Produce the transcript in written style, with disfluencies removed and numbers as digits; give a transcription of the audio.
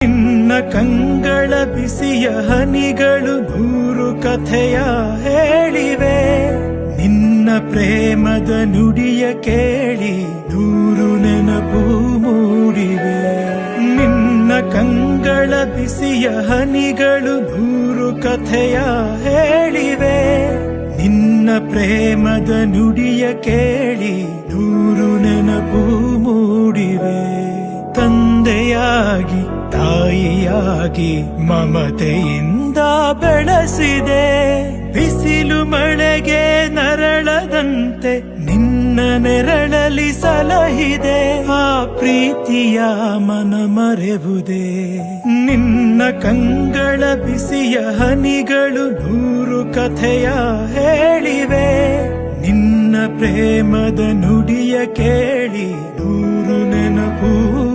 ನಿನ್ನ ಕಂಗಳ ಬಿಸಿಯ ಹನಿಗಳು ನೂರು ಕಥೆಯ ಹೇಳಿವೆ. ನಿನ್ನ ಪ್ರೇಮದ ನುಡಿಯ ಕೇಳಿ ನೂರು ನೆನಪು ಮೂಡಿವೆ. ನಿನ್ನ ಕಂಗಳ ಬಿಸಿಯ ಹನಿಗಳು ನೂರು ಕಥೆಯ ಹೇಳಿವೆ. ನಿನ್ನ ಪ್ರೇಮದ ನುಡಿಯ ಕೇಳಿ ನೂರು ನೆನಪು ಮೂಡಿವೆ. ತಂದೆಯಾಗಿ ತಾಯಿಯಾಗಿ ಮಮತೆಯಿಂದ ಬೆಳೆಸಿದೆ. ಬಿಸಿಲು ಮಳೆಗೆ ನರಳದಂತೆ ನಿನ್ನ ನೆರಳಲಿ ಸಲಹಿದೆ. ಆ ಪ್ರೀತಿಯ ಮನ ಮರೆವುದೇ. ನಿನ್ನ ಕಂಗಳ ಬಿಸಿಯ ಹನಿಗಳು ನೂರು ಕಥೆಯ ಹೇಳಿವೆ. ನಿನ್ನ ಪ್ರೇಮದ ನುಡಿಯ ಕೇಳಿ ನೂರು ನೆನಪು